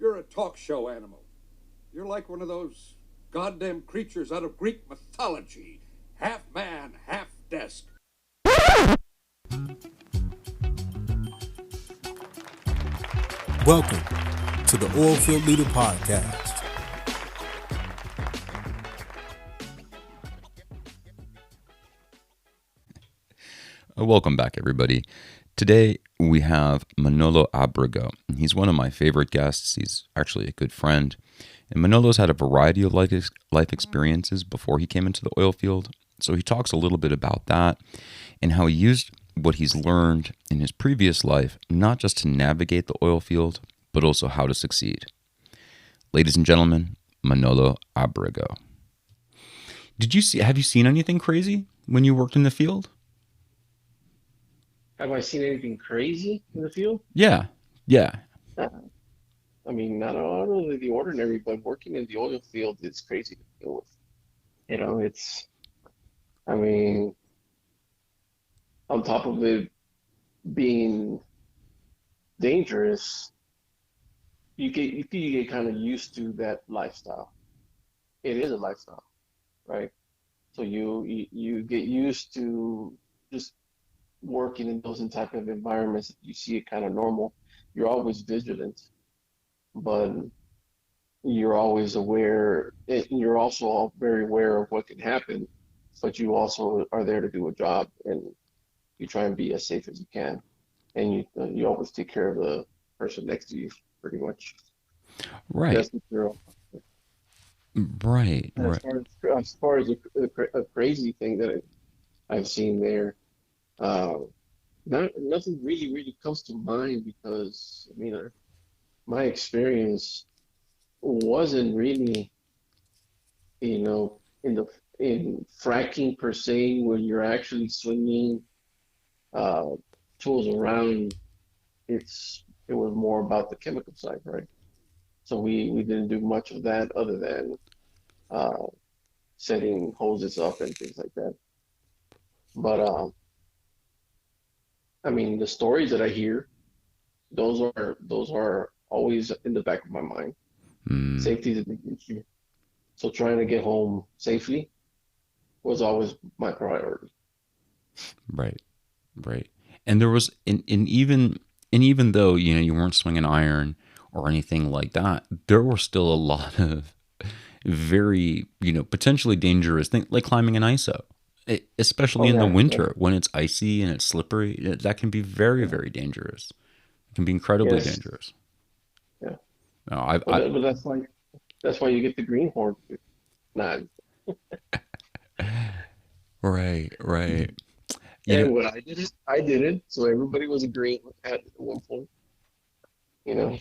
You're a talk show animal. You're like one of those goddamn creatures out of Greek mythology. Half man, half desk. Welcome to the Oilfield Leader Podcast. Welcome back, everybody. Today we have Manolo Abrego. He's one of my favorite guests. He's actually a good friend. And Manolo's had a variety of life experiences before he came into the oil field. So he talks a little bit about that and how he used what he's learned in his previous life, not just to navigate the oil field, but also how to succeed. Ladies and gentlemen, Manolo Abrego. Have you seen anything crazy when you worked in the field? Have I seen anything crazy in the field? Yeah. Uh, I mean, not out of the ordinary, but working in the oil field is crazy to deal with. I mean, on top of it being dangerous, you get kind of used to that lifestyle. It is a lifestyle, right? So you get used to just working in those type of environments. You see it kind of normal. You're always vigilant, but you're always aware. You're also very aware of what can happen, but you also are there to do a job, and you try and be as safe as you can, and you always take care of the person next to you, pretty much. Right. That's the drill. Right. And as far as a crazy thing that I've seen there, uh, nothing really comes to mind because I mean my experience wasn't really, in the in fracking per se, when you're actually swinging uh, tools around. It was more about the chemical side, right? So we didn't do much of that other than uh, setting hoses up and things like that. But I mean, the stories that I hear, those are always in the back of my mind. Mm, Safety is a big issue. So trying to get home safely was always my priority. right. Right. And there was, and even though, you weren't swinging iron or anything like that, there were still a lot of very, potentially dangerous things like climbing an ISO, especially Oh in the yeah, yeah, winter when it's icy and it's slippery. That can be very, yeah. very dangerous. It can be incredibly Yes, dangerous. yeah. No, But that's why you get the greenhorn. Nah. right, right. You know, And what I did it, so everybody was agreeing at one point. You know,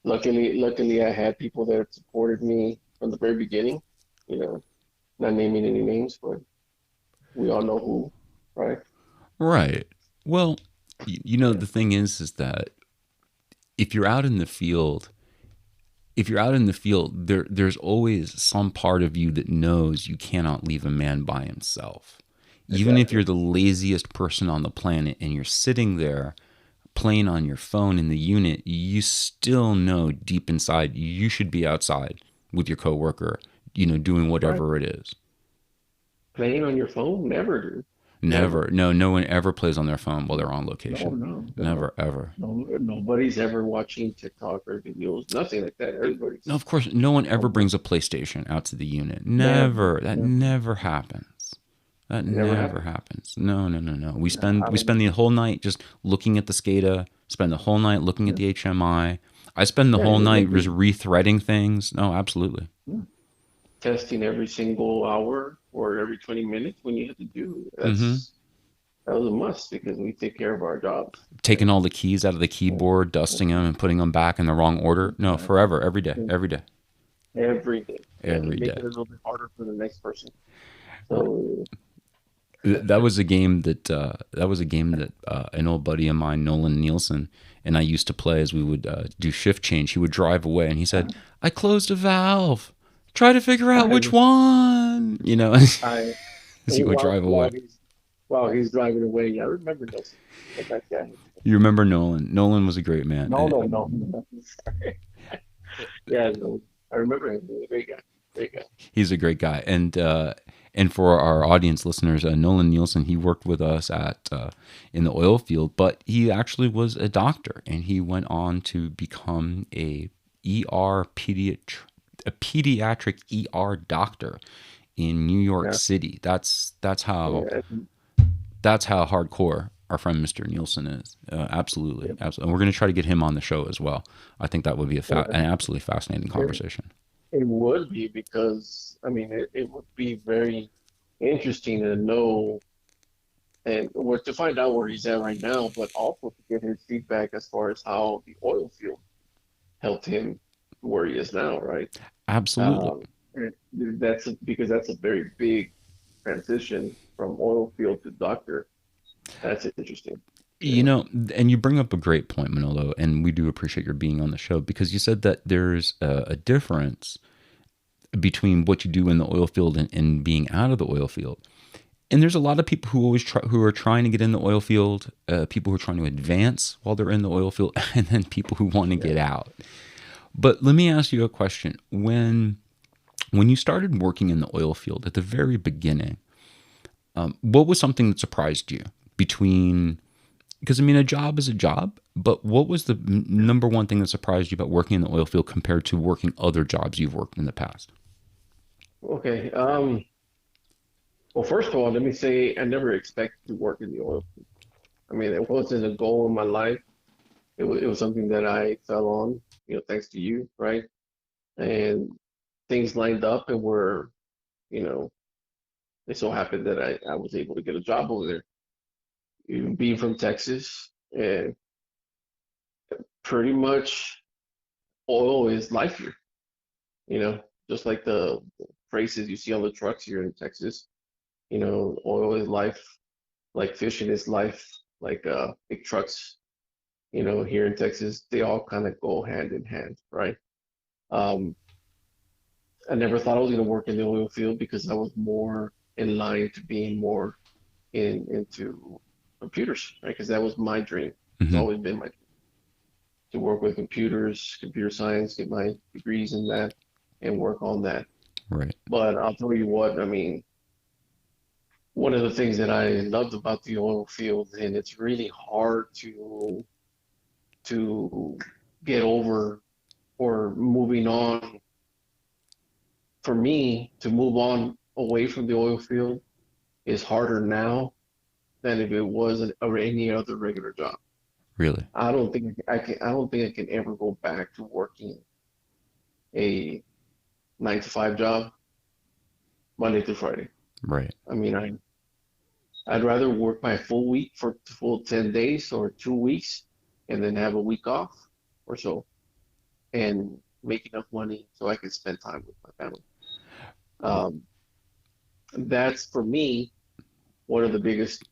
luckily, I had people that supported me from the very beginning. You know, not naming any names, but we all know who, right? right. Well, the thing is that if you're out in the field, there's always some part of you that knows you cannot leave a man by himself. Even if you're Exactly. the laziest person on the planet and you're sitting there playing on your phone in the unit, you still know deep inside you should be outside with your coworker, doing Right. whatever it is. Playing on your phone? Never, dude. Never, Never. no one ever plays on their phone while they're on No, location. no, no. Never, ever. No, nobody's ever watching TikTok or videos, nothing like that. No, Everybody's of course, no one ever almost brings a PlayStation out to the unit. never, Never. That never. never happens. That It never never happened. happens. No, no, no, no. We No, spend I we don't. spend the whole night just looking at the SCADA. Spend the whole night looking at Yeah, the HMI. I spend the yeah, whole you're night just looking, rethreading things. No, absolutely. yeah, testing every single hour or every 20 minutes when you have to do. Mm-hmm. That was a must because we take care of our jobs, right? Taking all the keys out of the Yeah, keyboard, dusting them, and putting them back in the wrong order. No, exactly. forever, every day, Yeah. every day, Every day. Yeah, you every make day. it a little bit harder for the next person. So, That was a game that an old buddy of mine, Nolan Nielsen, and I used to play as we would do shift change. He would drive away, and he said, "I closed a valve. Try to figure out which I, one." I, As he would drive away. while he's driving away, yeah, I remember Nelson, that guy. You remember Nolan? Nolan was a great man. No, no, no. Yeah, no, I remember him. He was a great guy. Great guy. He's a great guy. And for our audience listeners, Nolan Nielsen, he worked with us at in the oil field, but he actually was a doctor, and he went on to become a pediatric ER doctor in New York Yeah, City. yeah, That's how hardcore our friend Mr. Nielsen is. Absolutely, yeah. absolutely. And we're going to try to get him on the show as well. I think that would be Well, an absolutely fascinating it, conversation. it would be because I mean it would be very interesting to know and or to find out where he's at right now, but also to get his feedback as far as how the oil field helped him where he is now, right? Absolutely. Um, because that's a very big transition from oil field to doctor. That's interesting. You You know, know, and you bring up a great point, Manolo, and we do appreciate your being on the show because you said that there's a difference between what you do in the oil field and being out of the oil field. And there's a lot of people who who are trying to get in the oil field, people who are trying to advance while they're in the oil field, and then people who want to yeah. get out. But let me ask you a question: when you started working in the oil field at the very beginning, what was something that surprised you between? Because I mean, a job is a job, but what was the number one thing that surprised you about working in the oil field compared to working other jobs you've worked in the past? Okay. Well, first of all, let me say I never expected to work in the oil field. I mean, it wasn't a goal in my life. It was something that I fell on, thanks to you, right? And things lined up and were, you know, it so happened that I was able to get a job over there. Even being from Texas, and pretty much oil is life here, you know, just like the phrases you see on the trucks here in Texas. Oil is life, like fishing is life, like big trucks, here in Texas, they all kind of go hand in hand, right? Um, I never thought I was going to work in the oil field because I was more in line to being more into computers, right? Because that was my dream. It's Hmm. always been my dream to work with computers, computer science, get my degrees in that, and work on that. Right. But I'll tell you what, I mean, one of the things that I loved about the oil field, and it's really hard to get over or moving on for me to move on away from the oil field is harder now than if it was or any other regular job. Really. I don't think I can ever go back to working a 9 to 5 job Monday through Friday. Right. I mean, I'd rather work my full week for full 10 days or 2 weeks and then have a week off or so and make enough money so I can spend time with my family. Um, that's for me one of the biggest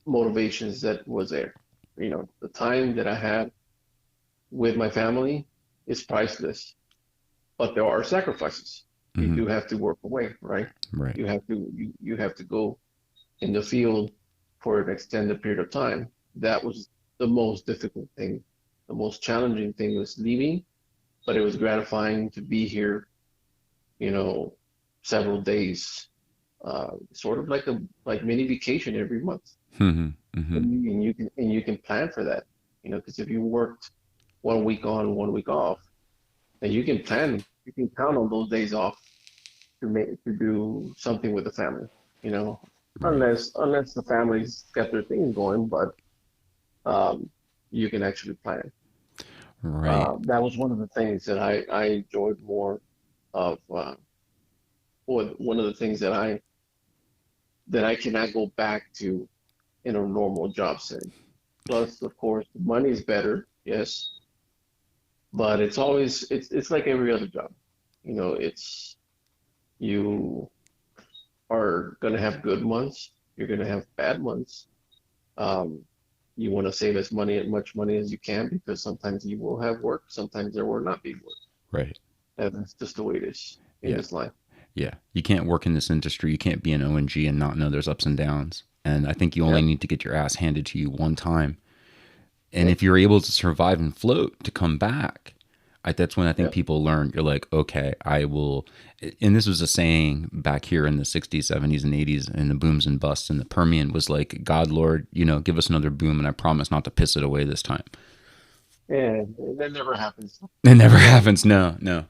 motivations that was there. The time that I had with my family is priceless, but there are sacrifices. You Hmm. do have to work away, right? Right. You have to go in the field for an extended period of time. That was the most difficult thing. The most challenging thing was leaving, but it was gratifying to be here, you know, several days, sort of like mini vacation every month. Hmm. Hmm. And you can plan for that, because if you worked 1 week on, 1 week off, then you can count on those days off to do something with the family, you know, Right. unless the family's got their thing going, but um, you can actually plan. Right. That was one of the things that I enjoyed more of, or one of the things that I cannot go back to in a normal job setting. Plus, of course, the money is better, yes, but it's like every other job. It's you are gonna have good months, you're gonna have bad months. Um, you want to save as much money as you can because sometimes you will have work, sometimes there will not be work. Right. And that's just the way it is in Yeah. this life. Yeah. You can't work in this industry. You can't be an ONG and not know there's ups and downs. And I think you only Yep, need to get your ass handed to you one time. And yep, if you're able to survive and float to come back, That's when I think Yeah. people learn. You're like, okay, I will. And this was a saying back here in the 60s, 70s, and 80s, and the booms and busts. And the Permian was like, God, Lord, give us another boom, and I promise not to piss it away this time. And that never happens. It never You always, happens. No, no.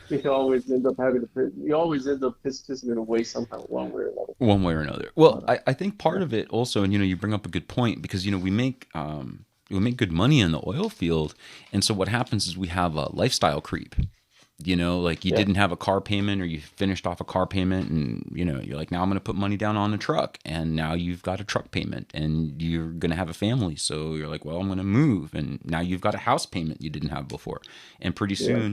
you always end up pissing it away somehow, one way or another. One way or another. Well, But I think part yeah, of it also, and you bring up a good point because we make good money in the oil field, and so what happens is we have a lifestyle creep. Like you yeah, didn't have a car payment or you finished off a car payment, and you're like, now I'm going to put money down on a truck, and now you've got a truck payment, and you're going to have a family, so you're like, well, I'm going to move, and now you've got a house payment you didn't have before, and yeah.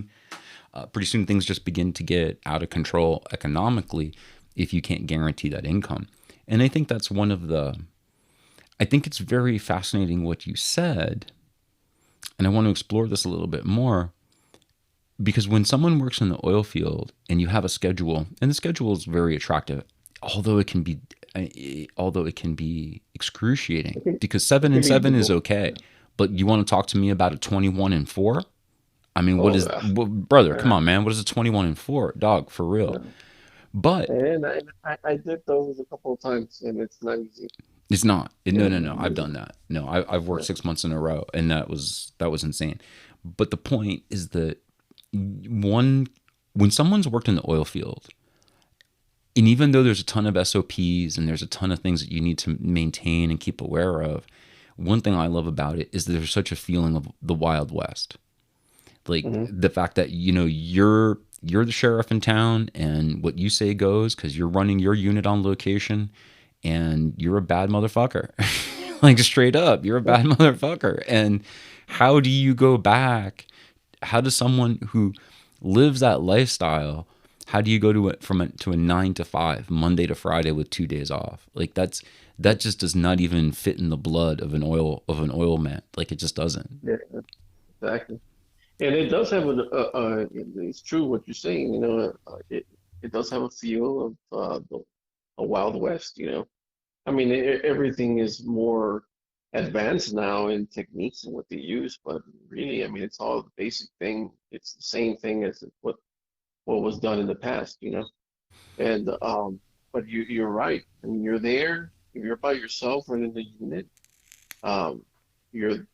pretty soon things just begin to get out of control economically if you can't guarantee that income. And I think that's I think it's very fascinating what you said, and I want to explore this a little bit more because when someone works in the oil field and you have a schedule, and the schedule is very attractive, although it can be excruciating because seven It can and be seven is difficult. okay, but you want to talk to me about a 21-4? I mean, Oh, yeah. brother? Come Yeah. on, man. What is a 21-4, dog? For real. Yeah. But And I did those a couple of times, and it's not easy. it's not. You No, know, no, no. I've done that. No, I've worked 6 months in a row, and that was insane. But the point is that when someone's worked in the oil field, and even though there's a ton of SOPs and there's a ton of things that you need to maintain and keep aware of, one thing I love about it is that there's such a feeling of the Wild West. Like hmm the fact that you're the sheriff in town and what you say goes because you're running your unit on location, and you're a bad motherfucker. Like straight up, you're a bad motherfucker. And how do you go back? How does someone who lives that lifestyle, how do you go to it to a 9 to 5, Monday to Friday with 2 days off? Like that just does not even fit in the blood of an oil man. Like it just doesn't. Yeah, exactly. And it does have it's true what you're saying, it does have a feel of a Wild West, I mean, everything is more advanced now in techniques and what they use, but really, I mean, it's all the basic thing. It's the same thing as what was done in the past, And but you're right. I mean, you're there. If you're by yourself or in the unit, um, you're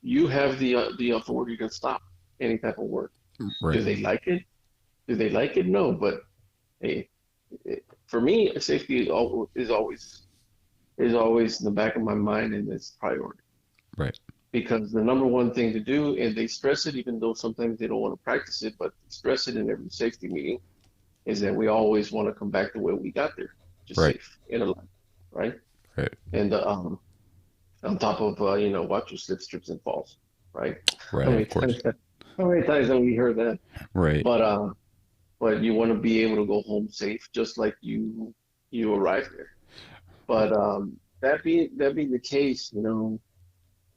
you have the authority to stop any type of work. Do Right. they like it? Do they like it? No, but hey, for me, safety is always in the back of my mind, and it's priority Right. because the number one thing to do, and they stress it, even though sometimes they don't want to practice it, but they stress it in every safety meeting, is that we always want to come back to where we got there, just Right. safe and alive, right? Right. And on top of watch your slips, trips, and falls, right? How Right. many Of times? course. How many times have we heard that? Right. But you want to be able to go home safe, just like you arrived there. But that being the case,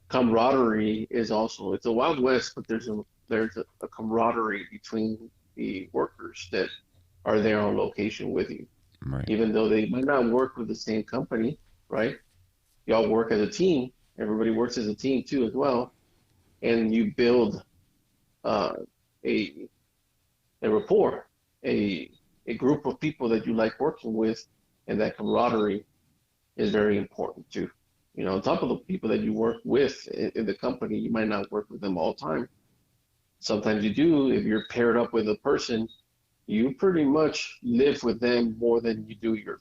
camaraderie is also it's a Wild West, but there's a camaraderie between the workers that are there on location with you, Right. even though they might not work with the same company, right? Y'all work as a team. Everybody works as a team too, as well, and you build uh, a a rapport, a a group of people that you like working with, and that camaraderie is very important too. On top of the people that you work with in the company, you might not work with them all the time. Sometimes you do. If you're paired up with a person, you pretty much live with them more than you do your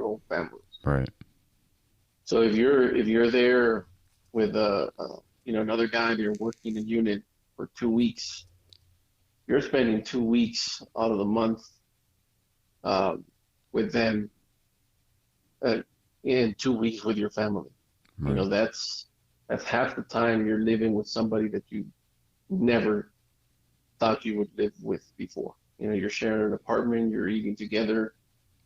own family. Right. So if you're there with another guy that you're working a unit for 2 weeks, you're spending 2 weeks out of the month um, with them, uh, in 2 weeks with your family. Right. That's half the time you're living with somebody that you never thought you would live with before. You're sharing an apartment, you're eating together,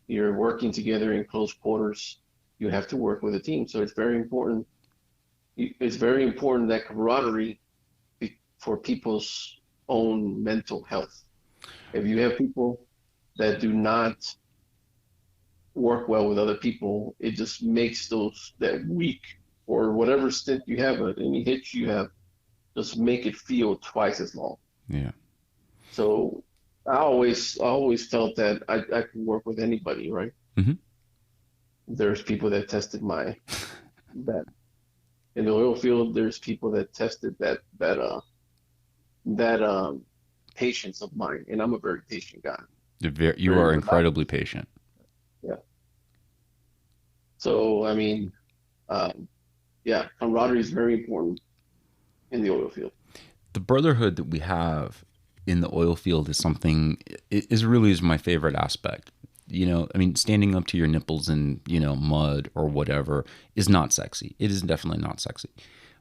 you're working together in close quarters. You have to work with a team, so it's very important. It's very important that camaraderie for people's own mental health. If you have people that do not work well with other people, it just makes that week or whatever stint you have, any hitch you have, just make it feel twice as long. Yeah. So I always felt that I could work with anybody, right? Hmm. There's people that tested my that in the oil field. There's people that tested that patience of mine, and I'm a very patient guy, You very are reliable. incredibly patient. Yeah. So I mean, um, yeah, camaraderie is very important in the oil field. The brotherhood that we have in the oil field is something is really is my favorite aspect. I mean, standing up to your nipples in mud or whatever is not sexy. It is definitely not sexy,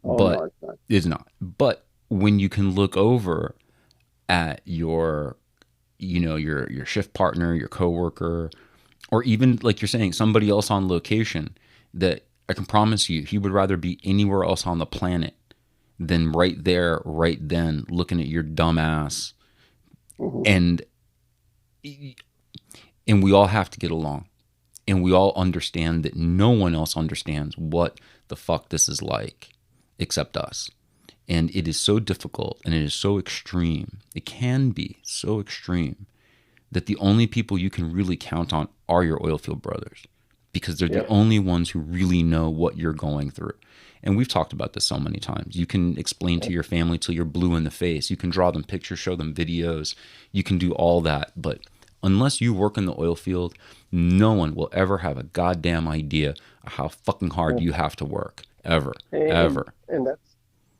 Oh no, but it's not. it's not. But when you can look over at your shift partner, your coworker, or even like you're saying, somebody else on location that I can promise you he would rather be anywhere else on the planet than right there, right then, looking at your dumb ass. Hmm. And and we all have to get along. And we all understand that no one else understands what the fuck this is like except us. And it is so difficult and it is so extreme. It can be so extreme that the only people you can really count on are your oilfield brothers because they're the Yep. only ones who really know what you're going through. And we've talked about this so many times. You can explain to Yep. your family till you're blue in the face. You can draw them pictures, show them videos. You can do all that. But unless you work in the oil field, no one will ever have a goddamn idea of how fucking hard Yep. you have to work. Ever. And Ever. and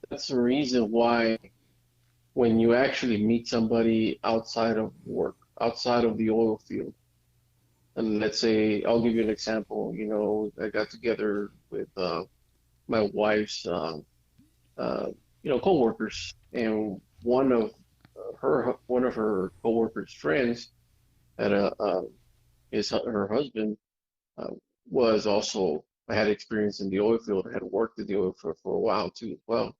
that's the reason why when you actually meet somebody outside of work, outside of the oil field, and let's say I'll give you an example. I got together with my wife's uh, coworkers, and one of her coworkers' friends had her husband uh, was also had experience in the oil field, had worked in the oil field for a while too as well.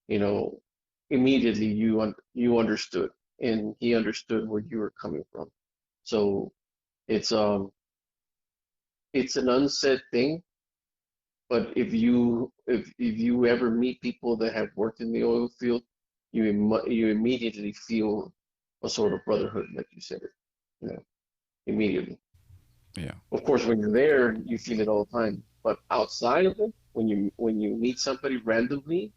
You know, immediately you understood, and he understood where you were coming from. So it's um it's an unsaid thing, but if you ever meet people that have worked in the oil field, you immediately feel a sort of brotherhood, like you said it, you know, immediately. Yeah. Of course, when you're there, you feel it all the time. But outside of it, when you meet somebody randomly,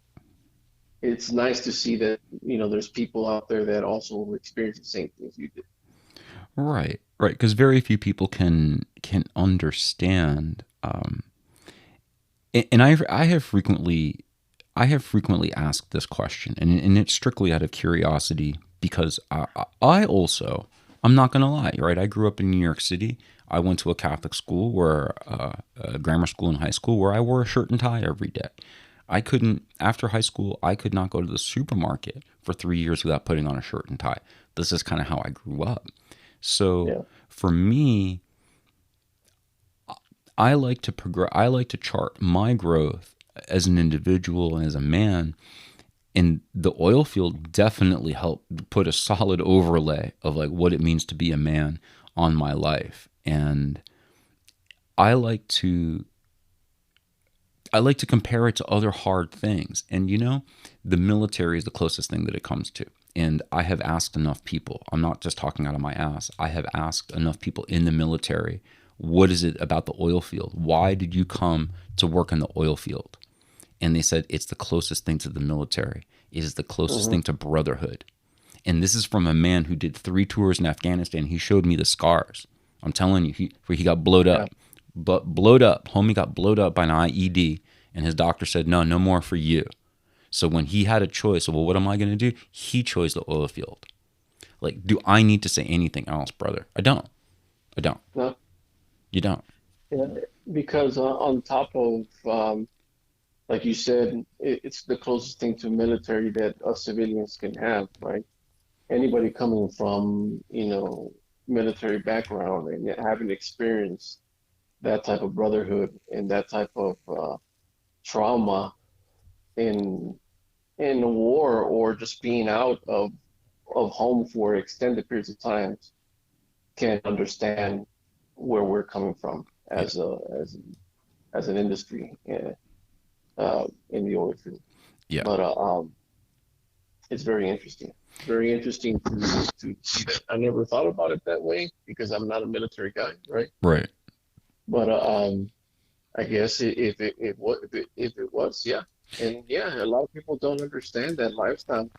it's nice to see that, there's people out there that also experience the same things you did. Right. Right. Because very few people can understand. And I have frequently asked this question, and it's strictly out of curiosity because I also, I'm not gonna lie, right? I grew up in New York City. I went to a Catholic school where a grammar school and high school where I wore a shirt and tie every day. I couldn't after high school. I could not go to the supermarket for 3 years without putting on a shirt and tie. This is kind of how I grew up. So Yeah. for me, I like to progress. I like to chart my growth as an individual and as a man. And the oil field definitely helped put a solid overlay of like what it means to be a man on my life. And I like to I like to compare it to other hard things. And the military is the closest thing that it comes to. And I have asked enough people, I'm not just talking out of my ass, I have asked enough people in the military, what is it about the oil field? Why did you come to work in the oil field? And they said, it's the closest thing to the military. It is the closest Hmm. thing to brotherhood. And this is from a man who did 3 tours in Afghanistan. He showed me the scars. I'm telling you, where he got blowed Yeah. up. But blowed up. Homie got blowed up by an IED. And his doctor said, no, no more for you. So when he had a choice of, well, what am I going to do? He chose the oil field. Like, do I need to say anything else, brother? I don't. I don't. No. You don't. Yeah. Because on top of, like you said, it's the closest thing to military that us civilians can have, right? Anybody coming from, military background and having experienced that type of brotherhood and that type of trauma in in a war, or just being out of home for extended periods of time, can understand where we're coming from Yeah. as an industry in the oil field. Yeah. But it's very interesting. Very interesting to see that. I never thought about it that way because I'm not a military guy, right? Right. But I guess if it was, yeah, and yeah, a lot of people don't understand that lifestyle,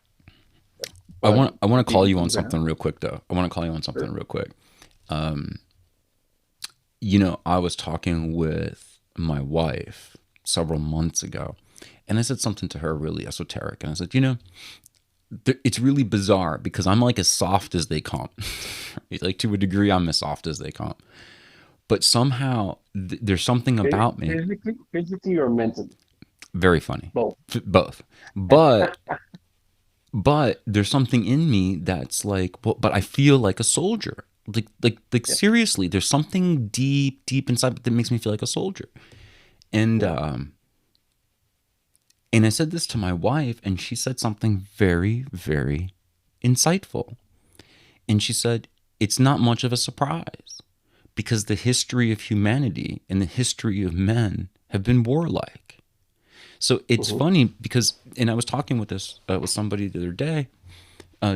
but I want to call people you do on that. something real quick though. I want to call you on something Sure. real quick. Um, I was talking with my wife several months ago, and I said something to her really esoteric, and I said, it's really bizarre because I'm like as soft as they come. Like to a degree, I'm as soft as they come. But somehow there's something about me. Physically or mentally, Very funny. both. Both. But there's something in me that's like, well, but I feel like a soldier. Like Yeah, seriously, there's something deep inside that makes me feel like a soldier. And yeah. I said this to my wife, and she said something very, very insightful. And she said, it's not much of a surprise because the history of humanity and the history of men have been warlike. So it's Hmm. funny because, and I was talking with with somebody the other day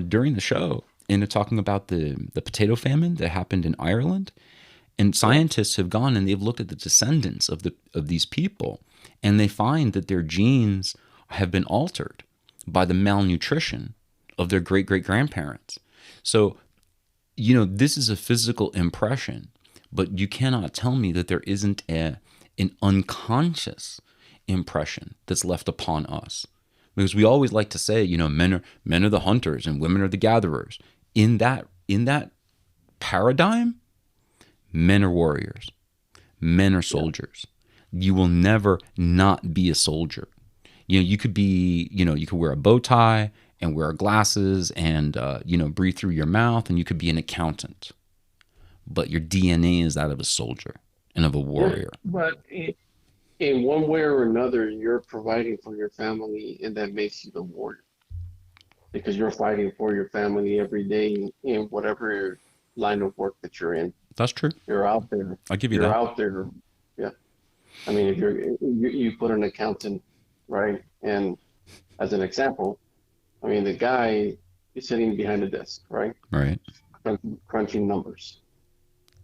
during the show, and they're talking about the potato famine that happened in Ireland, and Yeah. scientists have gone and they've looked at the descendants of these people, and they find that their genes have been altered by the malnutrition of their great great grandparents. So this is a physical impression, but you cannot tell me that there isn't an unconscious impression that's left upon us. Because we always like to say, men are the hunters and women are the gatherers. In that paradigm, men are warriors. Men are Yeah. soldiers. You will never not be a soldier. You could be, you could wear a bow tie and wear glasses and, breathe through your mouth, and you could be an accountant. But your DNA is that of a soldier and of a Yeah. warrior. But in one way or another, you're providing for your family, and that makes you the warrior because you're fighting for your family every day in whatever line of work that you're in. That's true. You're out there. I'll give you You're that. out there. Yeah. I mean, if you put an accountant, right? And as an example, I mean, the guy is sitting behind the desk, right? Right. Crunching numbers.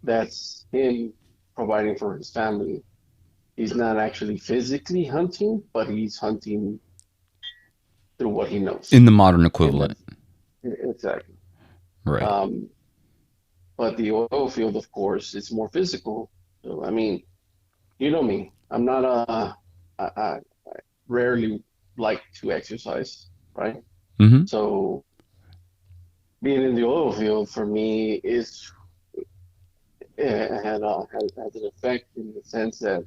That's him providing for his family. He's not actually physically hunting, but he's hunting through what he knows. In the modern And equivalent. that's exactly. Right. Um, but the oil field, of course, it's more physical. So, I mean, you know me. I'm not I rarely like to exercise, right? Mm-hmm. So being in the oil field for me is has an effect in the sense that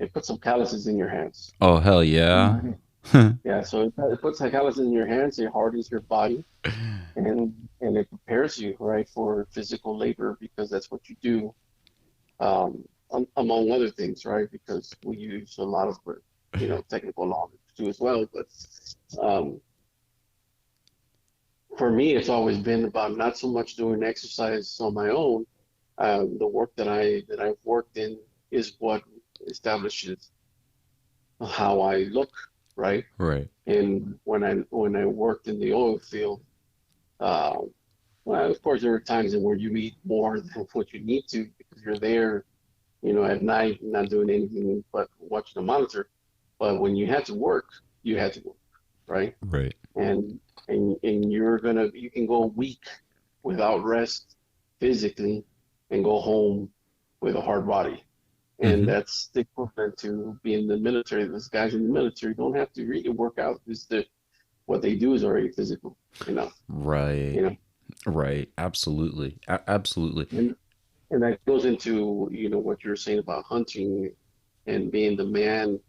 it puts some calluses in your hands. Oh, hell yeah. Mhm. Yeah, so it puts the calluses in your hands, it hardens your body, and it prepares you, right, for physical labor because that's what you do, among other things, right? Because we use a lot of, technical knowledge too as well. But um, for me, it's always been about not so much doing exercise on my own. The work that I've worked in is what establishes how I look, right? Right. And when I worked in the oil field, uh, well, of course, there are times where you eat more than what you need to because you're there, at night, not doing anything but watching the monitor. But when you had to work, you had to work, right? Right. And you can go a week without rest physically and go home with a hard body. And Mm-hmm. that's the equivalent to being in the military. Those guys in the military don't have to really work out. What they do is already physical enough, you Right. know. Right. Absolutely. Absolutely. And and that goes into, what you're saying about hunting and being the man,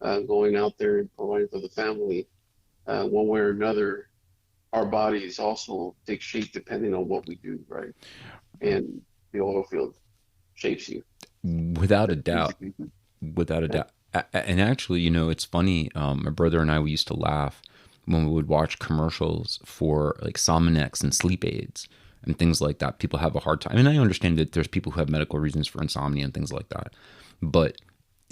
going out there and providing for the family. One way or another, our bodies also take shape depending on what we do, right? And the oil field shapes you Without a doubt. physically. Without a Yeah. doubt. And actually, it's funny. My brother and I, we used to laugh when we would watch commercials for like Sominex and sleep aids and things like that. People have a hard time. I mean, I understand that there's people who have medical reasons for insomnia and things like that. But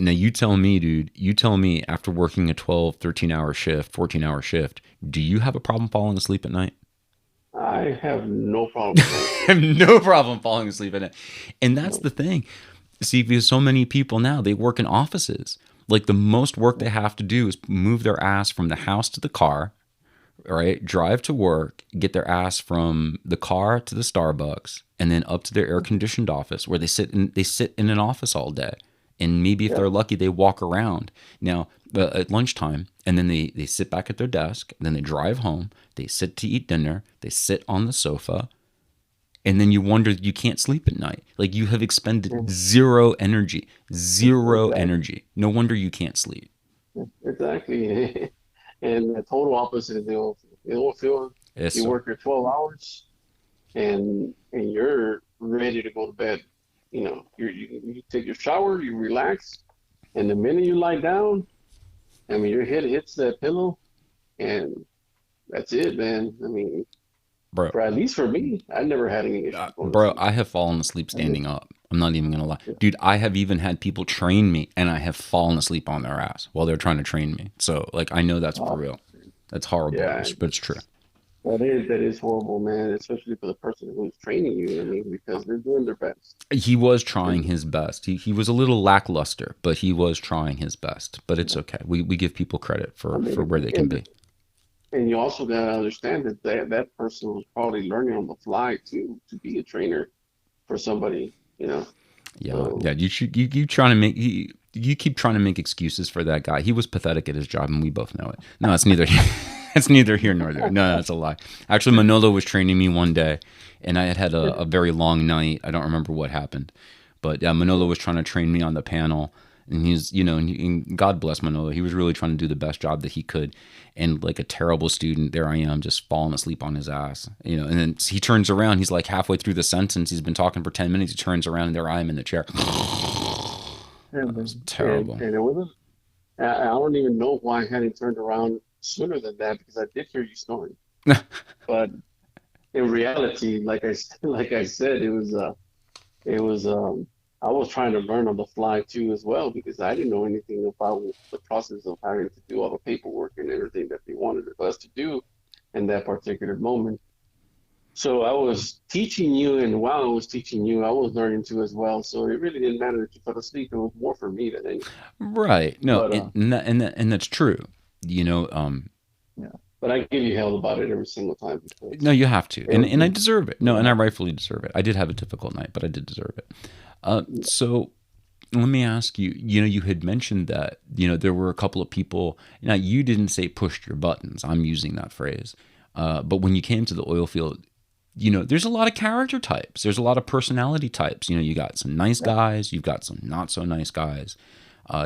Now you tell me, dude, you tell me after working a 12, 13-hour shift, 14-hour shift, do you have a problem falling asleep at night? I have no problem falling I asleep. have no problem falling asleep at night. And that's No. the thing. See, because so many people now, they work in offices. Like the most work they have to do is move their ass from the house to the car, right? Drive to work, get their ass from the car to the Starbucks, and then up to their air conditioned office where they sit in an office all day. And maybe if Yeah. they're lucky, they walk around. Now, at lunchtime, and then they sit back at their desk, and then they drive home, they sit to eat dinner, they sit on the sofa, and then you wonder you can't sleep at night. Like you have expended Mm. zero energy, zero Exactly. energy. No wonder you can't sleep. Exactly. And the total opposite is the oil field. The oil field, Yes, you sir. work your 12 hours and you're ready to go to bed. You take your shower, you relax, and the minute you lie down, I mean, your head hits that pillow, and that's it, man. I mean, Bro, for at least for me, I never had any issues going to bro, sleep. I have fallen asleep I mean, standing up. I'm not even gonna lie, yeah. dude. I have even had people train me, and I have fallen asleep on their ass while they're trying to train me. So, like, I know that's for Oh, real. That's horrible, yeah, but it's true. that is horrible, man. Especially for the person who's training you. I mean, because they're doing their best. He was trying And his best. He was a little lackluster, but he was trying his best. But it's okay. We give people credit I for where mean, they can and be. and you also gotta understand that that person was probably learning on the fly too to be a trainer for somebody, you know. Yeah, So yeah. You trying to make you keep trying to make excuses for that guy. He was pathetic at his job, and we both know it. No, it's neither. It's neither here nor there. No, that's a lie. Actually, Manolo was training me one day, and I had had a very long night. I don't remember what happened, but yeah, Manolo was trying to train me on the panel, and he's and God bless Manolo. He was really trying to do the best job that he could, and like a terrible student, there I am just falling asleep on his ass. And then he turns around. He's like halfway through the sentence. He's been talking for 10 minutes. He turns around, and there I am in the chair. That was terrible. and it wasn't. I don't even know why I hadn't turned around sooner than that because I did hear you snoring. But in reality, like I said, it was I was trying to learn on the fly too as well because I didn't know anything about the process of having to do all the paperwork and everything that they wanted us to do in that particular moment. So I was teaching you, and while I was teaching you, I was learning too as well. So it really didn't matter if you fell asleep. It was more for me than anything. Right. No, But and that's true. You know, um, yeah. But I give you hell about it every single time because no, you have to, and I everything. deserve it. No, and I Yeah. rightfully deserve it. I did have a difficult night, but I did deserve it. So let me ask you. You had mentioned that there were a couple of people. Now you didn't say pushed your buttons. I'm using that phrase. But when you came to the oil field, there's a lot of character types. There's a lot of personality types. You got some nice Yeah. guys. You've got some not so nice guys.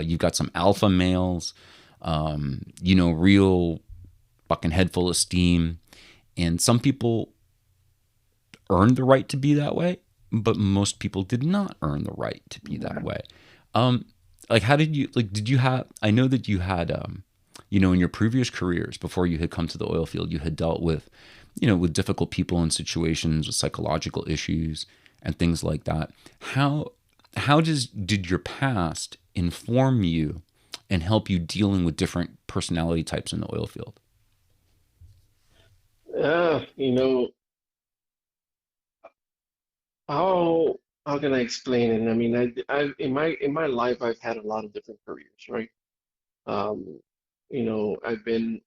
You've got some alpha males. Real fucking head full of steam. And some people earned the right to be that way, but most people did not earn the right to be that way. Um, like how did you like? Did you have? I know that you had, in your previous careers before you had come to the oil field, you had dealt with, with difficult people and situations with psychological issues and things like that. How did your past inform you and help you dealing with different personality types in the oil field? Yeah. How can I explain it? I mean, I in my life I've had a lot of different careers, right? Um, I've been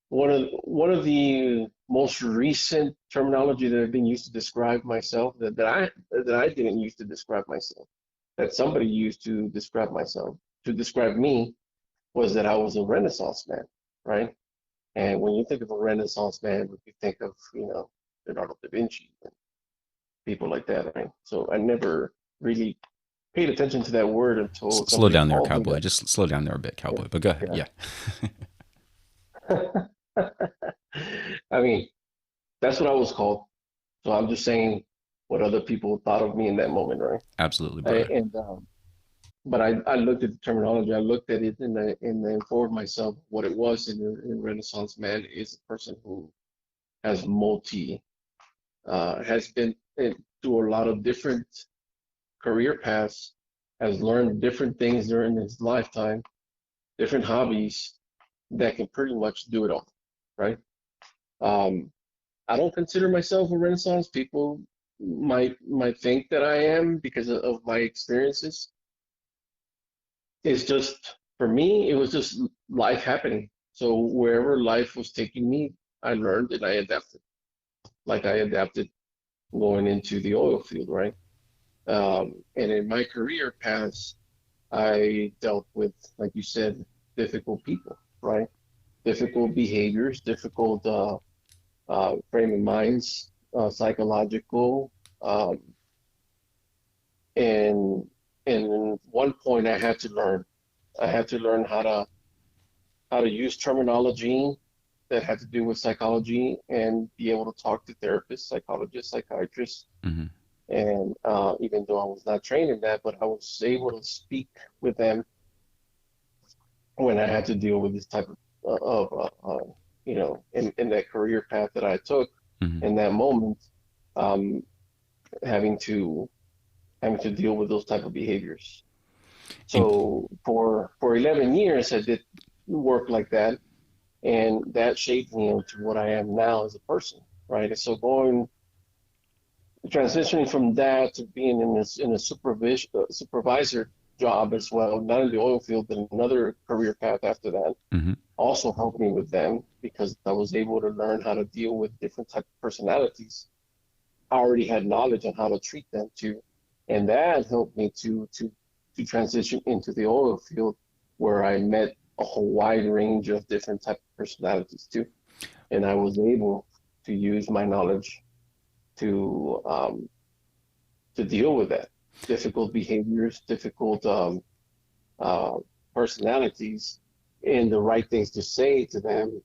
one of the most recent terminology that I've been used to describe myself that I didn't use to describe myself, that somebody used to describe myself, to describe me, was that I was a Renaissance man, right? And when you think of a Renaissance man, you think of, Leonardo da Vinci and people like that, right? So I never really paid attention to that word until Slow somebody down there, called me cowboy. that. Just slow down there a bit, cowboy. But go ahead. Yeah, Yeah. yeah. I mean, that's what I was called. So I'm just saying what other people thought of me in that moment, right? Absolutely, I, brother. and But I looked at the terminology. I looked at it and informed myself what it was. In Renaissance man is a person who has has been through a lot of different career paths, has learned different things during his lifetime, different hobbies that can pretty much do it all, right? Um, I don't consider myself a Renaissance. People might think that I am because of my experiences. It's just for me, it was just life happening. So wherever life was taking me, I learned and I adapted. Like I adapted going into the oil field, right? And in my career paths, I dealt with, like you said, difficult people, right? Difficult behaviors, difficult frame of minds, psychological, um, and and one point I had to learn. I had to learn how to use terminology that had to do with psychology and be able to talk to therapists, psychologists, psychiatrists. Hmm. And even though I was not trained in that, but I was able to speak with them when I had to deal with this type in that career path that I took Hmm. in that moment, um, having to deal with those type of behaviors. And So for 11 years, I did work like that, and that shaped me into what I am now as a person, right? And so transitioning from that to being in a supervisor job as well, not in the oil field, but another career path after that, hmm. also helped me with them because I was able to learn how to deal with different type of personalities. I already had knowledge on how to treat them too, and that helped me to transition into the oil field where I met a whole wide range of different type of personalities too, and I was able to use my knowledge to um, to deal with that difficult behaviors, difficult uh, personalities, and the right things to say to them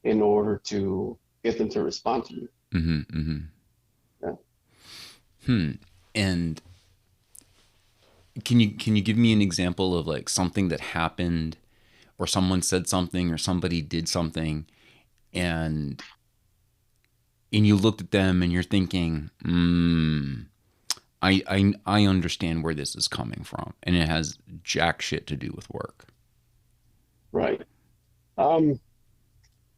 in order to get them to respond to you. Hmm. Hmm. Yeah. Hmm. And can you give me an example of like something that happened, or someone said something, or somebody did something, and you looked at them and you're thinking, I understand where this is coming from, and it has jack shit to do with work. Right. Um,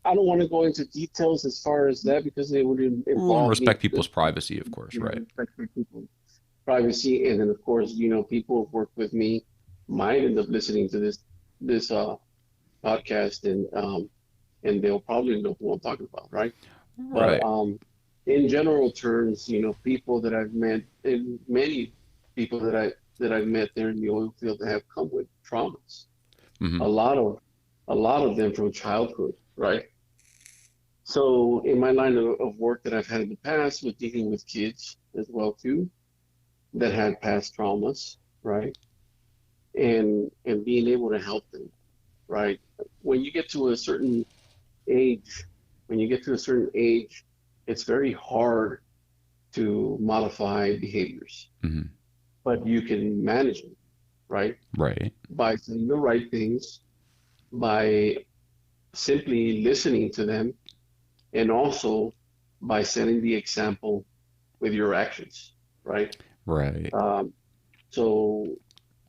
I don't want to go into details as far as that because it would Well, and involve me, respect people's privacy, of course, right? respecting people's privacy, and then of course, people who've worked with me might end up listening to this podcast, and they'll probably know who I'm talking about, right? But Right. in general terms, people that I've met, and many people that I've met there in the oil field that have come with traumas. Hmm. A lot of a lot of them from childhood, right? So in my line of work that I've had in the past with dealing with kids as well too, that had past traumas, right? And being able to help them, right? When you get to a certain age, when you get to a certain age, it's very hard to modify behaviors, Hmm. but you can manage them, right? Right. By saying the right things, by simply listening to them, and also by setting the example with your actions, right? Right. Um, so,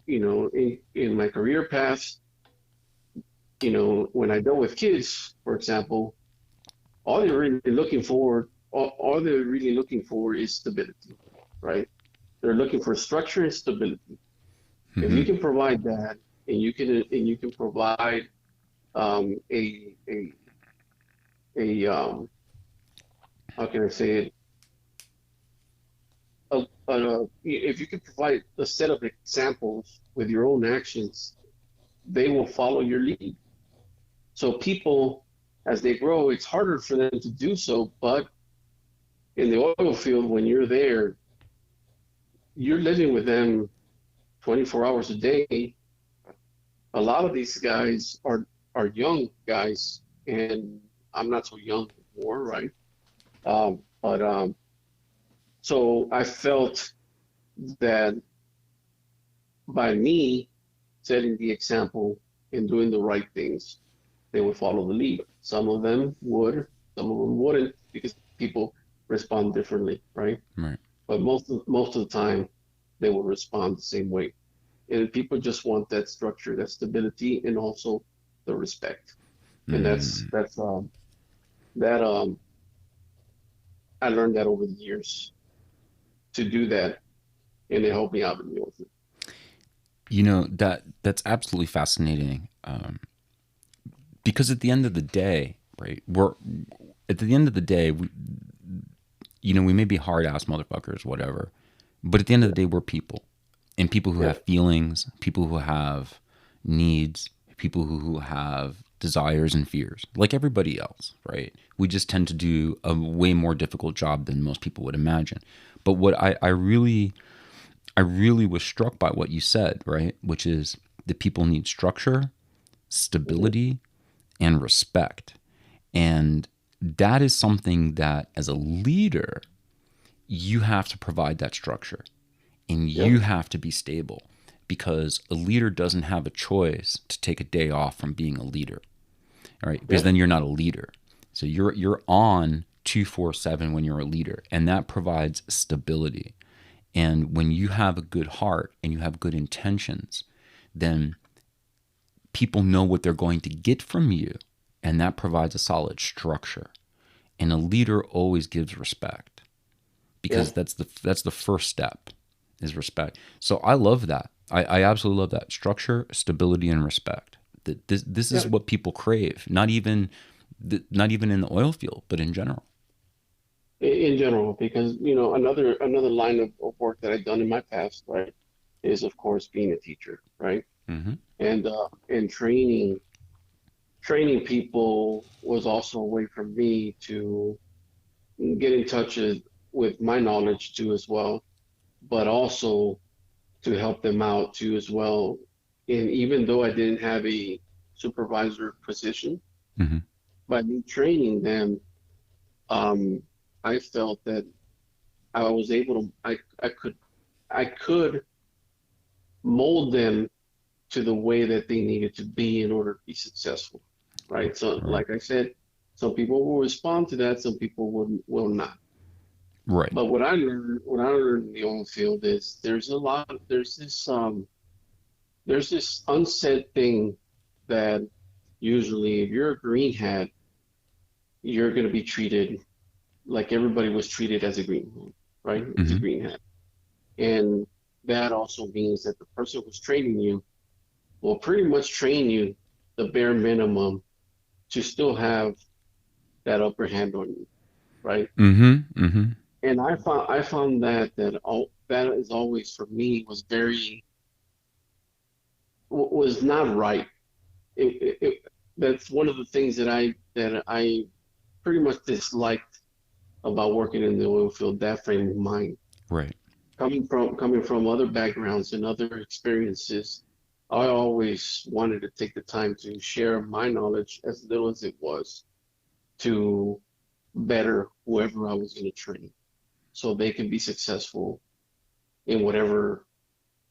in my career path, when I dealt with kids, for example, all they're really looking for is stability, right? They're looking for structure and stability. If you Hmm. can provide that, and you can provide a how can I say it? If you can provide a set of examples with your own actions, they will follow your lead. So people, as they grow, it's harder for them to do so. But in the oil field, when you're there, you're living with them 24 hours a day. A lot of these guys are young guys, and I'm not so young anymore, right? But so I felt that by me setting the example and doing the right things, they would follow the lead. Some of them would, some of them wouldn't, because people respond differently, right? Right. But most of the time, they will respond the same way. And people just want that structure, that stability, and also the respect. And Mm. that I learned that over the years to do that, and it helped me out in the oil field. That's absolutely fascinating. Because at the end of the day, right? We may be hard ass motherfuckers, whatever. But at the end of the day, we're people. And people who Yeah, have feelings, people who have needs, people who have desires and fears, like everybody else, right? We just tend to do a way more difficult job than most people would imagine. But what I really was struck by what you said, right? Which is that people need structure, hmm, stability, and respect. And that is something that as a leader, you have to provide that structure and yeah, you have to be stable because a leader doesn't have a choice to take a day off from being a leader. All right. Because yeah, then you're not a leader. So you're on 247 when you're a leader, and that provides stability. And when you have a good heart and you have good intentions, then people know what they're going to get from you, and that provides a solid structure. And a leader always gives respect yeah, because that's the first step is respect. So I love that. I absolutely love that structure, stability, and respect. That this is yeah. what people crave. Not even in the oil field, but in general. In general, because another line of work that I've done in my past, right, is of course being a teacher, right, Mm-hmm. and training people was also a way for me to get in touch with my knowledge too as well, but also to help them out too as well. And even though I didn't have a supervisor position, Mm-hmm. by me training them, um, I felt that I was able to, I could mold them to the way that they needed to be in order to be successful, right? So, Right. like I said, some people will respond to that, some people will not. Right. But what I learned in the oil field is there's this unsaid thing that usually if you're a green hat, you're going to be treated like everybody was treated as a green hat, right? As a Mm-hmm. green hat. And that also means that the person who's training you will pretty much train you the bare minimum to still have that upper hand on you, right? Mm-hmm. Mm-hmm. And I found that is always for me was was not right. That's one of the things that I pretty much disliked about working in the oil field, that frame of mind. Right. Coming from other backgrounds and other experiences, I always wanted to take the time to share my knowledge, as little as it was, to better whoever I was going to train, so they can be successful in whatever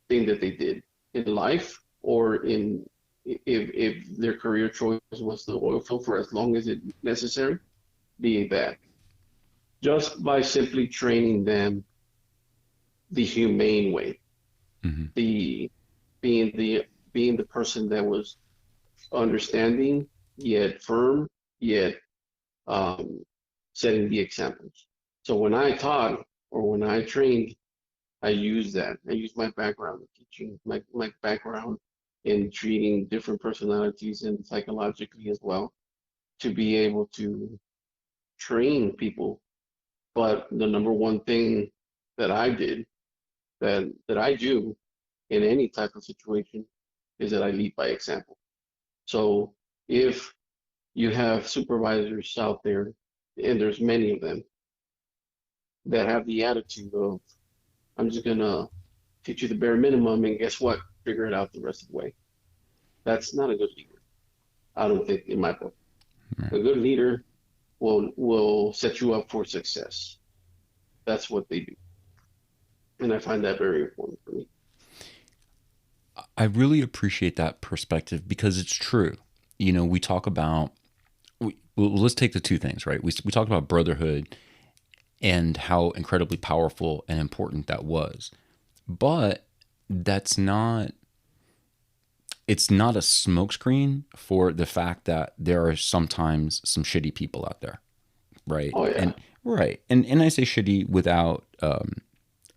thing that they did in life, or in if their career choice was the oil field for as long as it necessary, be that just by simply training them the humane way, Mm-hmm. the being the person that was understanding yet firm, yet um, setting the examples. So when I taught or when I trained, I used that. I used my background in teaching, my background in treating different personalities and psychologically as well, to be able to train people. But the number one thing that I did, that I do in any type of situation, is that I lead by example. So if you have supervisors out there, and there's many of them, that have the attitude of, I'm just gonna teach you the bare minimum, and guess what? Figure it out the rest of the way. That's not a good leader. I don't think, in my book. A good leader will set you up for success. That's what they do, and I find that very important for me. I really appreciate that perspective because it's true. We talk about, well, let's take the two things, right? We talked about brotherhood and how incredibly powerful and important that was. But that's not it's not a smokescreen for the fact that there are sometimes some shitty people out there, right? Oh yeah, And I say shitty without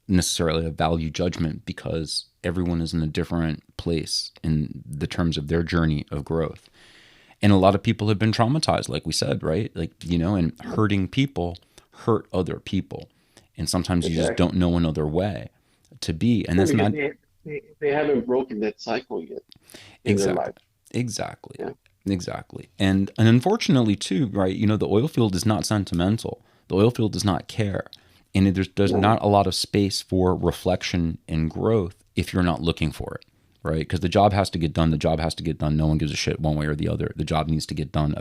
necessarily a value judgment, because everyone is in a different place in the terms of their journey of growth. And a lot of people have been traumatized, like we said, right? Like, and hurting people hurt other people. And sometimes you just exactly. don't know another way to be. And Well, that's because not they haven't broken that cycle yet in their life. exactly, exactly, Yeah, exactly. And unfortunately, too, right? The oil field is not sentimental. The oil field does not care. And there's no, not a lot of space for reflection and growth if you're not looking for it, right? Because the job has to get done. The job has to get done. No one gives a shit one way or the other. The job needs to get done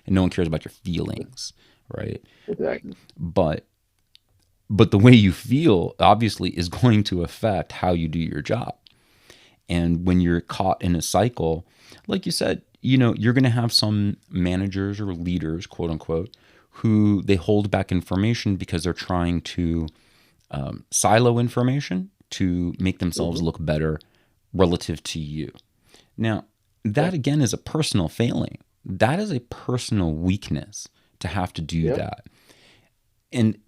and no one cares about your feelings, right? exactly. But the way you feel obviously is going to affect how you do your job. And when you're caught in a cycle, like you said, you're going to have some managers or leaders, quote unquote, who they hold back information because they're trying to silo information to make themselves Hmm. look better relative to you. Now, Yeah, that again is a personal failing. That is a personal weakness to have to do yeah, that. And,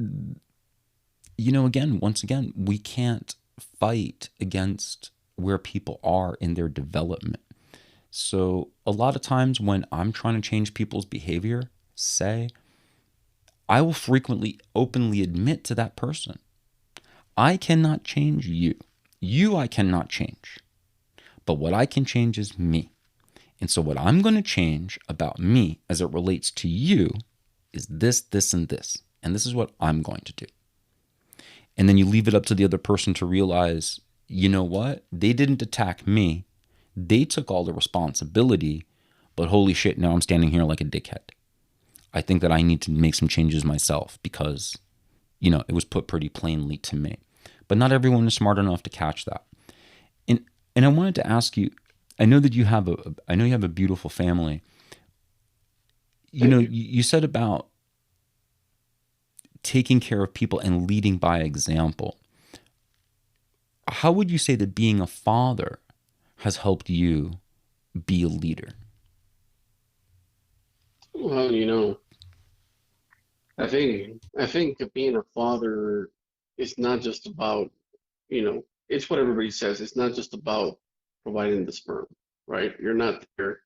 again, once again, we can't fight against where people are in their development. So, a lot of times when I'm trying to change people's behavior, say, I will frequently openly admit to that person, I cannot change you. You, I cannot change. But what I can change is me. And so, what I'm going to change about me as it relates to you is this, this, and this. And this is what I'm going to do. And then you leave it up to the other person to realize, you know what? They didn't attack me. They took all the responsibility. But holy shit, now I'm standing here like a dickhead. I think that I need to make some changes myself because, it was put pretty plainly to me. But not everyone is smart enough to catch that. And I wanted to ask you, I know you have a beautiful family. thank you. You said about taking care of people and leading by example. How would you say that being a father has helped you be a leader? Well, I think that being a father is not just about, it's what everybody says. It's not just about providing the sperm, right? You're not there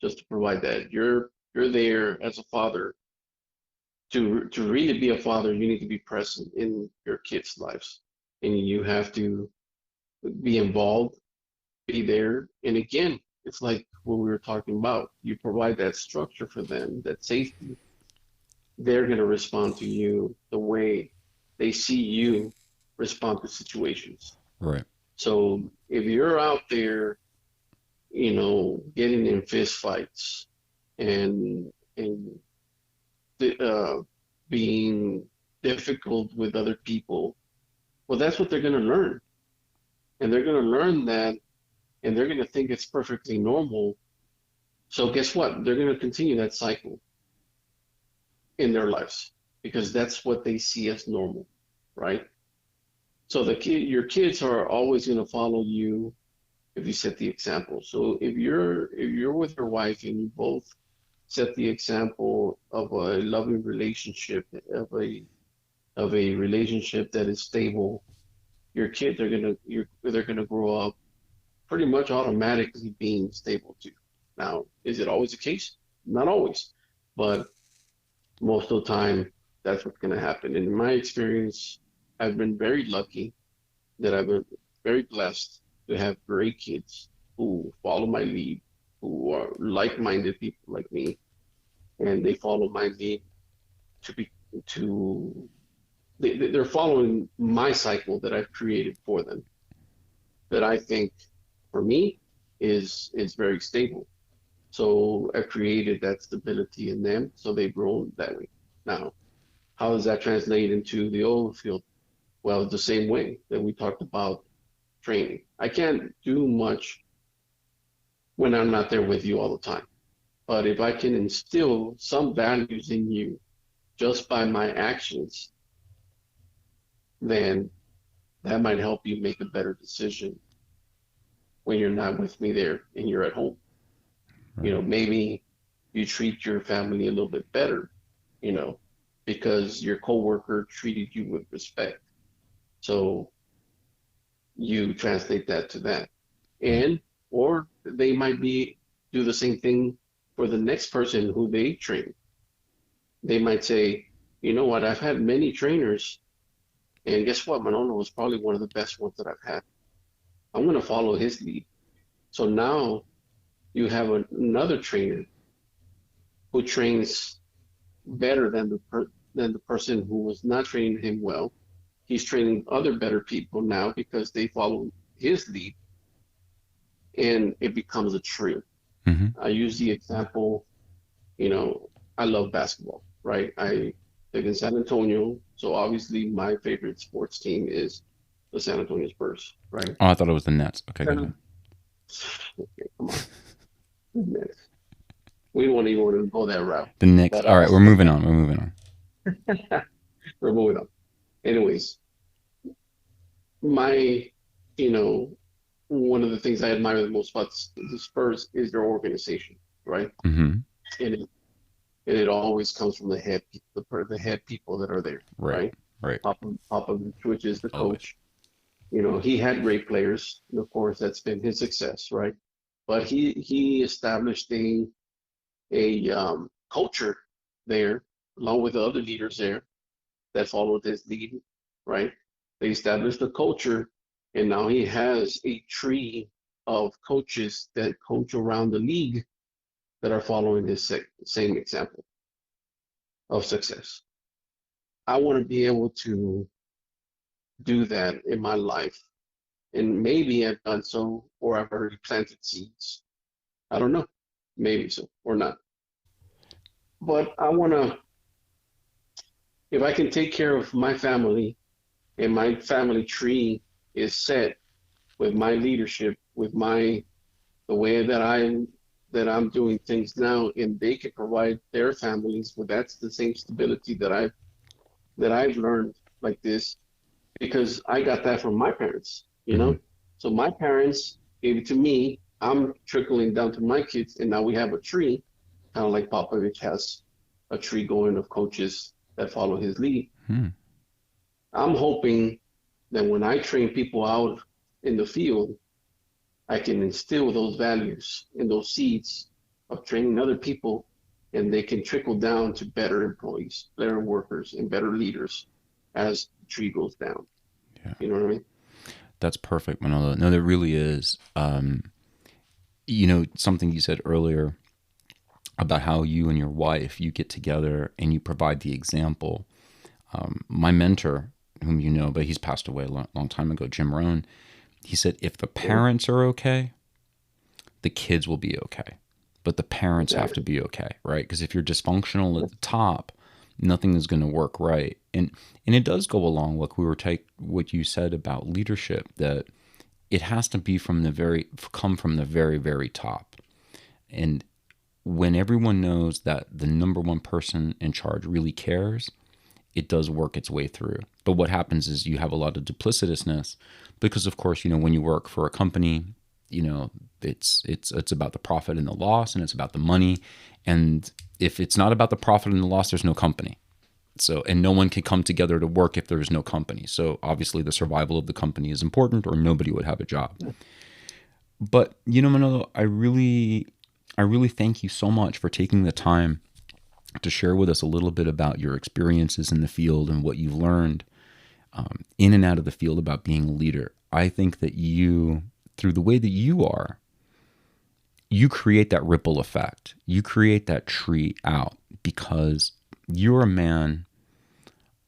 just to provide that. You're there as a father to really be a father. You need to be present in your kids' lives, and you have to be involved, be there. And again, it's like what we were talking about. You provide that structure for them, that safety. They're going to respond to you the way they see you respond to situations. Right. So if you're out there, getting in fist fights and uh, being difficult with other people, well, that's what they're going to learn, and they're going to learn that, and they're going to think it's perfectly normal. So guess what? They're going to continue that cycle in their lives because that's what they see as normal, right? So your kids are always going to follow you if you set the example. So if you're with your wife and you both set the example of a loving relationship, of a relationship that is stable, your kids are they're gonna grow up pretty much automatically being stable too. Now, is it always the case? Not always, but most of the time, that's what's gonna happen. And in my experience, I've been very lucky that I've been very blessed to have great kids who follow my lead, who are like-minded people like me, and they follow my lead to be to they're following my cycle that I've created for them. That I think, for me, is very stable. So I've created that stability in them, so they've grown that way. Now, how does that translate into the oil field? Well, the same way that we talked about training. I can't do much when I'm not there with you all the time. But if I can instill some values in you just by my actions, then that might help you make a better decision when you're not with me there and you're at home. You know, maybe you treat your family a little bit better, you know, because your coworker treated you with respect. So you translate that to that. And or they might be do the same thing for the next person who they train. They might say, you know what, I've had many trainers, and guess what? Manolo was probably one of the best ones that I've had. I'm going to follow his lead. So now you have another trainer who trains better than the person who was not training him well. He's training other better people now because they follow his lead, and it becomes a tree. I use the example, you know, I love basketball, right? I live in San Antonio, so obviously my favorite sports team is the San Antonio Spurs, right? Oh, I thought it was the Nets. Okay, go ahead. Okay, come on. Goodness. We don't even want to go that route. The Knicks. But All right, we're moving on. We're moving on. we're moving on. Anyways, my, you know, one of the things I admire the most about the Spurs is their organization, right? Mm-hmm. And it always comes from the head people that are there, right? Right. Popovich, which is the Always. coach. You know, he had great players, and of course, that's been his success, right? But he established a culture there, along with the other leaders there that followed his lead, right? They established a culture, and now he has a tree of coaches that coach around the league that are following his same example of success. I want to be able to do that in my life. And maybe I've done so, or I've already planted seeds. I don't know. Maybe so, or not. But I want to, if I can take care of my family and my family tree is set with my leadership, with the way that I'm doing things now, and they can provide their families with that's the same stability that I've learned like this, because I got that from my parents, you know? So my parents gave it to me. I'm trickling down to my kids, and now we have a tree, kind of like Popovich has a tree going of coaches that follow his lead. I'm hoping that when I train people out in the field, I can instill those values and those seeds of training other people, and they can trickle down to better employees, better workers, and better leaders as the tree goes down. Yeah. You know what I mean? That's perfect, Manolo. No, that really is. You know, something you said earlier about how you and your wife, you get together and you provide the example. My mentor, whom you know, but he's passed away a long time ago, Jim Rohn, he said, if the parents are okay, the kids will be okay. But the parents have to be okay, right? Because if you're dysfunctional at the top, nothing is going to work right. And it does go along with what you said about leadership, that it has to be come from the very, very top. And when everyone knows that the number one person in charge really cares, it does work its way through. But what happens is you have a lot of duplicitousness because, of course, you know, when you work for a company, you know, it's about the profit and the loss, and it's about the money. And if it's not about the profit and the loss, there's no company. So, and no one can come together to work if there's no company. So obviously the survival of the company is important, or nobody would have a job. But, you know, Manolo, I really thank you so much for taking the time to share with us a little bit about your experiences in the field and what you've learned in and out of the field about being a leader. I think that you, through the way that you are, you create that ripple effect. You create that tree out because you're a man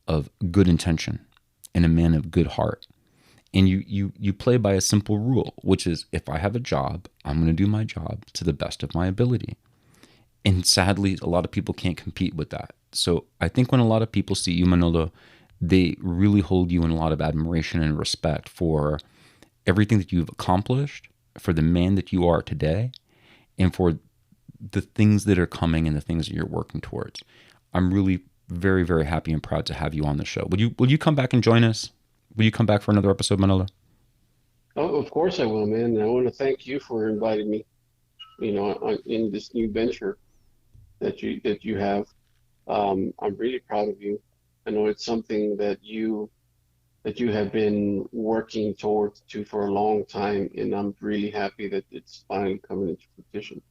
of good intention and a man of good heart. And you play by a simple rule, which is, if I have a job, I'm going to do my job to the best of my ability. And sadly, a lot of people can't compete with that. So I think when a lot of people see you, Manolo, they really hold you in a lot of admiration and respect for everything that you've accomplished, for the man that you are today, and for the things that are coming and the things that you're working towards. I'm really very, very happy and proud to have you on the show. Will you come back and join us? Will you come back for another episode, Manolo? Oh, of course I will, man. And I want to thank you for inviting me, in this new venture that you have. I'm really proud of you. I know it's something that you have been working towards to for a long time, and I'm really happy that it's finally coming into fruition.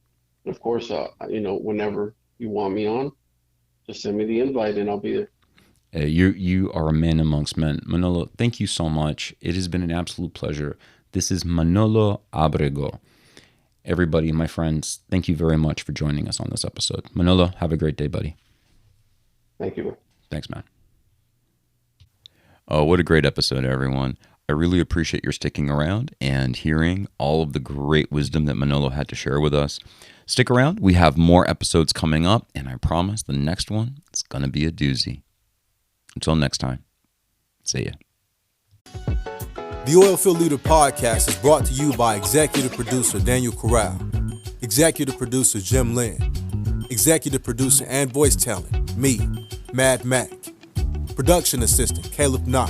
And of course, whenever you want me on, just send me the invite and I'll be there. You are a man amongst men. Manolo, thank you so much. It has been an absolute pleasure. This is Manolo Abrego. Everybody, my friends, thank you very much for joining us on this episode. Manolo, have a great day, buddy. Thank you. Thanks, man. Oh, what a great episode, everyone. I really appreciate your sticking around and hearing all of the great wisdom that Manolo had to share with us. Stick around. We have more episodes coming up, and I promise the next one is going to be a doozy. Until next time, see ya. The Oilfield Leader Podcast is brought to you by executive producer Daniel Corral, executive producer Jim Lynn, executive producer and voice talent, me, Mad Mac, production assistant Caleb Knott.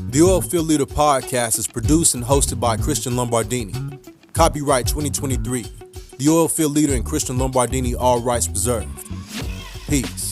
The Oilfield Leader Podcast is produced and hosted by Christian Lombardini. Copyright 2023. The Oilfield Leader and Christian Lombardini, all rights reserved. Peace.